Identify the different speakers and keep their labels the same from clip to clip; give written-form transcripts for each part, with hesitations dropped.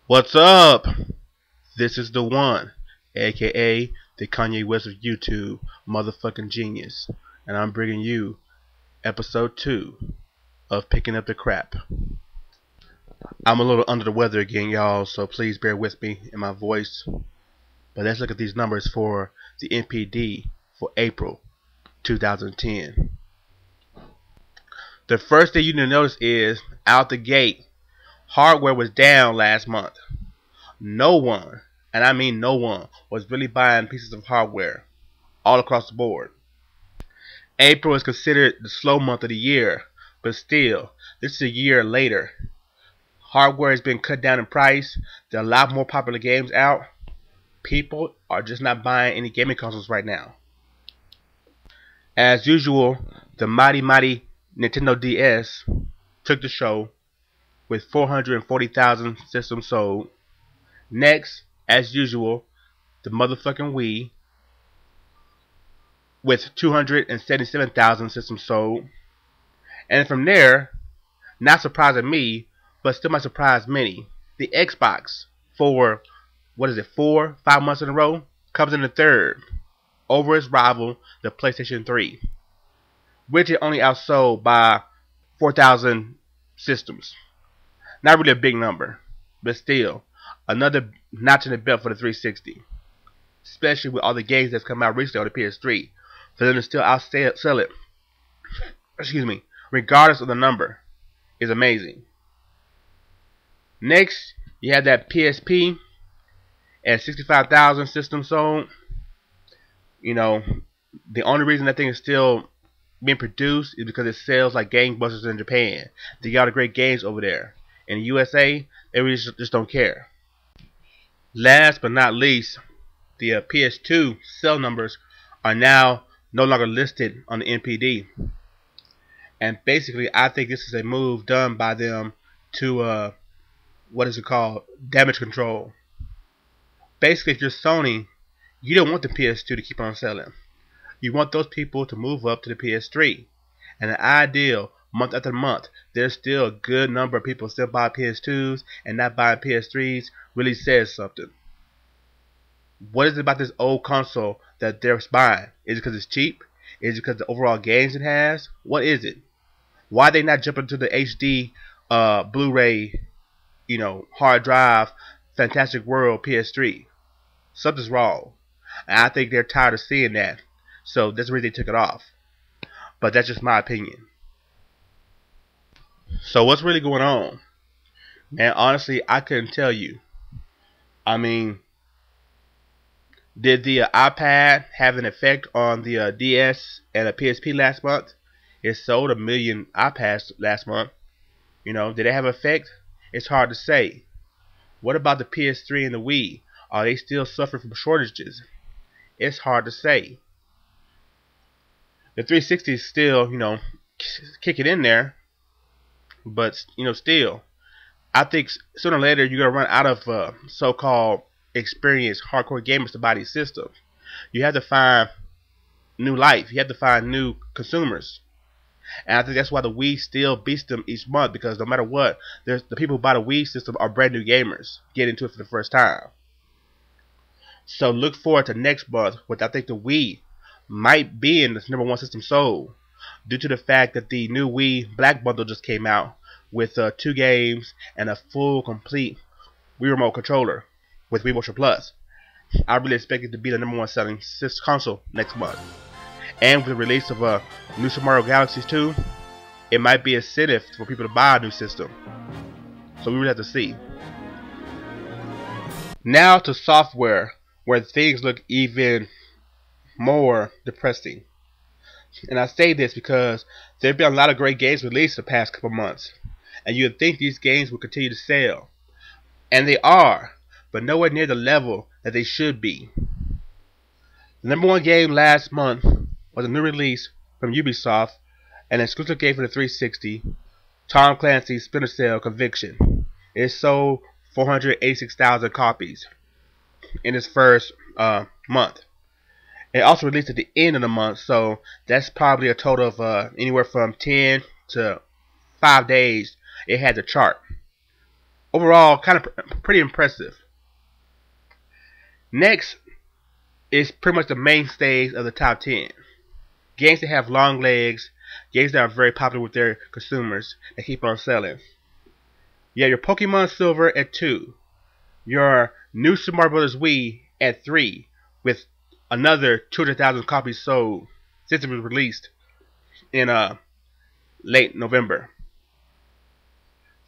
Speaker 1: What's up? This is TheWon, aka the Kanye West of YouTube, motherfucking genius, and I'm bringing you episode 2 of Picking Up the Crap. I'm a little under the weather again, y'all, so please bear with me in my voice. But let's look at these numbers for the NPD for April 2010. The first thing you need to notice is, out the gate, hardware was down last month. No one, and I mean no one, was really buying pieces of hardware all across the board. April is considered the slow month of the year, but still, this is a year later. Hardware has been cut down in price. There are a lot more popular games out. People are just not buying any gaming consoles right now. As usual, the mighty Nintendo DS took the show with 440,000 systems sold. Next, as usual, the motherfucking Wii with 277,000 systems sold. And from there, not surprising me, but still might surprise many, the Xbox for, 5 months in a row, comes in the third, over its rival, the PlayStation 3, which it only outsold by 4,000 systems. Not really a big number, but still, another notch in the belt for the 360. Especially with all the games that's come out recently on the PS3. For them to still outsell it, regardless of the number, is amazing. Next, you have that PSP at 65,000 systems sold. You know, the only reason that thing is still being produced is because it sells like gangbusters in Japan. They got great games over there. In the USA, they really just don't care. Last but not least, the PS2 cell numbers are now no longer listed on the NPD. And basically, I think this is a move done by them to, damage control. Basically, if you're Sony, you don't want the PS2 to keep on selling. You want those people to move up to the PS3. And the ideal, month after month, there's still a good number of people still buying PS2s and not buying PS3s, really says something. What is it about this old console that they're buying? Is it because it's cheap? Is it because of the overall games it has? What is it? Why are they not jumping to the HD Blu-ray, hard drive, Fantastic World PS3? Something's wrong. And I think they're tired of seeing that. So that's the reason they took it off. But that's just my opinion. So what's really going on? Man, honestly, I couldn't tell you. I mean, did the iPad have an effect on the DS and the PSP last month? It sold 1 million iPads last month. Did it have an effect? It's hard to say. What about the PS3 and the Wii? Are they still suffering from shortages? It's hard to say. The 360 is still, kicking in there. But, still, I think sooner or later you're going to run out of so-called experienced hardcore gamers to buy these systems. You have to find new life. You have to find new consumers. And I think that's why the Wii still beats them each month, because no matter what, the people who buy the Wii system are brand new gamers getting into it for the first time. So look forward to next month, which I think the Wii might be in the #1 system sold, due to the fact that the new Wii Black Bundle just came out with 2 games and a full complete Wii Remote controller with Wii Motion Plus. I really expect it to be the #1 selling console next month. And with the release of New Super Mario Galaxy 2, it might be an incentive for people to buy a new system. So we really have to see. Now to software, where things look even more depressing. And I say this because there have been a lot of great games released the past couple months, and you would think these games will continue to sell. And they are, but nowhere near the level that they should be. The #1 game last month was a new release from Ubisoft, an exclusive game for the 360, Tom Clancy's Splinter Cell Conviction. It sold 486,000 copies in its first month. It also released at the end of the month, so that's probably a total of anywhere from 10 to 5 days it had the chart. overall, kind of pretty impressive. Next is pretty much the mainstays of the top 10. Games that have long legs, games that are very popular with their consumers, that keep on selling. You have your Pokemon Silver at 2. Your New Super Mario Bros. Wii at 3, with another 200,000 copies sold since it was released in late November.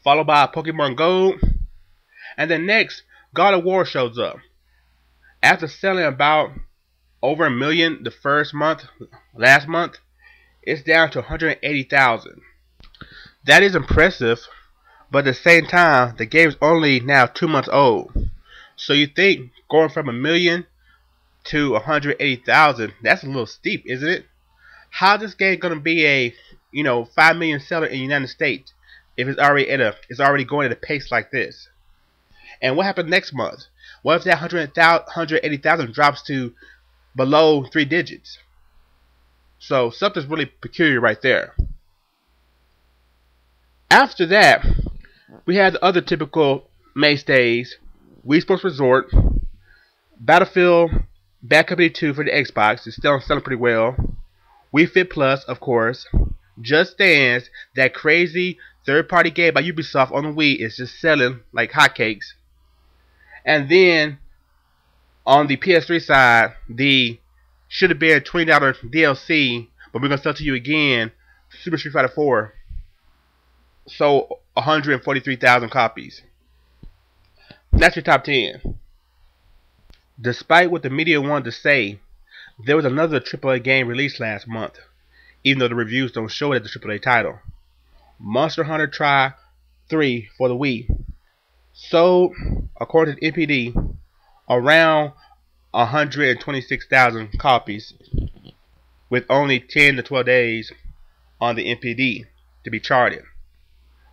Speaker 1: Followed by Pokemon Gold. And then next, God of War shows up. After selling about over 1 million the first month, last month, it's down to 180,000. That is impressive, but at the same time, the game is only now 2 months old. So you think going from 1 million to 180,000, that's a little steep, isn't it? How is this game gonna be a 5 million seller in the United States if it's already going at a pace like this? And what happens next month? What if that 180,000 drops to below 3 digits? So something's really peculiar right there. After that, we have the other typical mainstays: Wii Sports Resort, Battlefield Bad Company 2 for the Xbox, it's still selling pretty well. Wii Fit Plus, of course. Just Dance, that crazy third-party game by Ubisoft on the Wii, is just selling like hotcakes. And then on the PS3 side, the should have been $20 DLC, but we're gonna sell to you again, Super Street Fighter 4. Sold 143,000 copies. That's your top 10. Despite what the media wanted to say, there was another AAA game released last month, even though the reviews don't show it as a AAA title. Monster Hunter Tri 3 for the Wii. Sold, according to NPD, around 126,000 copies, with only 10 to 12 days on the NPD to be charted.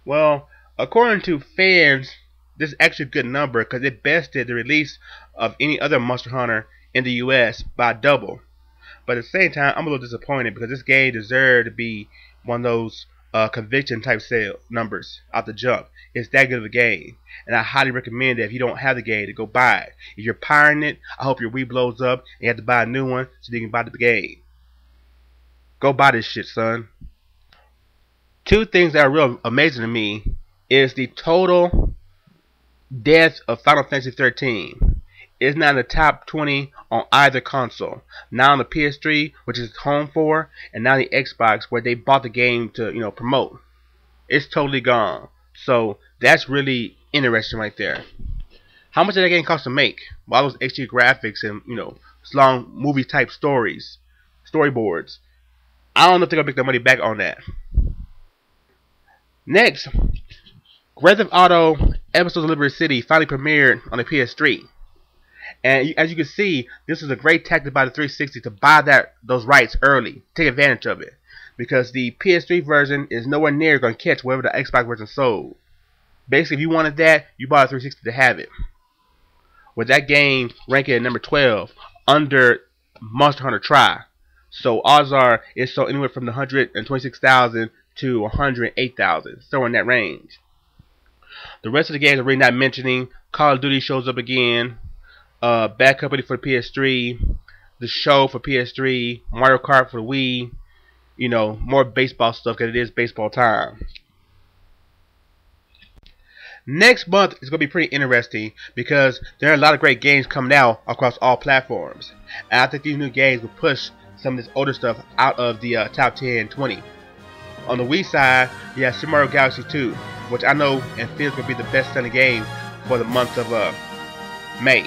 Speaker 1: Well, according to fans, this is actually a good number because it bested the release of any other Monster Hunter in the US by double. But at the same time, I'm a little disappointed because this game deserved to be one of those conviction type sale numbers out the jump. It's that good of a game, and I highly recommend that if you don't have the game, to go buy it. If you're pirating it, I hope your Wii blows up and you have to buy a new one so you can buy the game. Go buy this shit, son. Two things that are real amazing to me is the total death of Final Fantasy 13. It's not in the top 20 on either console. Now on the PS3, which is home for, and now the Xbox, where they bought the game to promote. It's totally gone. So that's really interesting right there. How much did that game cost to make? Well, all those HD graphics and long movie type storyboards. I don't know if they're gonna make their money back on that. Next, Grand Theft Auto Episodes of Liberty City finally premiered on the PS3. And as you can see, this is a great tactic by the 360 to buy those rights early. Take advantage of it. Because the PS3 version is nowhere near going to catch whatever the Xbox version sold. Basically, if you wanted that, you bought a 360 to have it. With that game ranking at number 12, under Monster Hunter Tri. So odds are it's sold anywhere from 126,000 to 108,000. So in that range. The rest of the games are really not mentioning. Call of Duty shows up again. Bad Company for the PS3. The Show for PS3. Mario Kart for the Wii. More baseball stuff because it is baseball time. Next month is going to be pretty interesting because there are a lot of great games coming out across all platforms. And I think these new games will push some of this older stuff out of the top 10, 20. On the Wii side, you have Super Mario Galaxy 2, which I know and feel is going to be the best selling game for the month of May.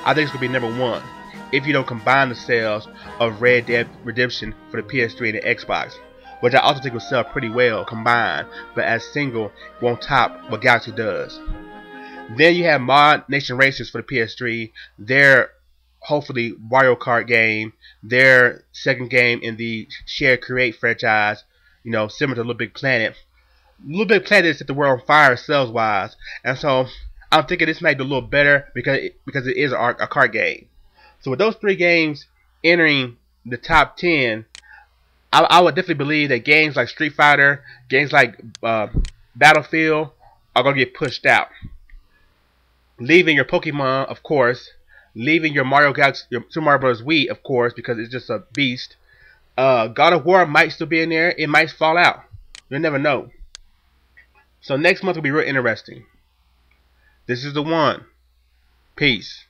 Speaker 1: I think it's going to be number 1 if you don't combine the sales of Red Dead Redemption for the PS3 and the Xbox, which I also think will sell pretty well combined, but as single won't top what Galaxy does. Then you have Mod Nation Racers for the PS3, their hopefully Mario Kart game, their second game in the Share Create franchise, similar to Little Big Planet. Little Big Planet set the world on fire sales wise, and so I'm thinking this might be a little better because it is a kart game. So with those 3 games entering the top 10, I would definitely believe that games like Street Fighter, games like Battlefield are going to get pushed out. leaving your Pokemon, of course, leaving your Mario Galaxy, your Super Mario Bros. Wii, of course, because it's just a beast. God of War might still be in there. It might fall out. You'll never know. So next month will be real interesting. This is TheWon. Peace.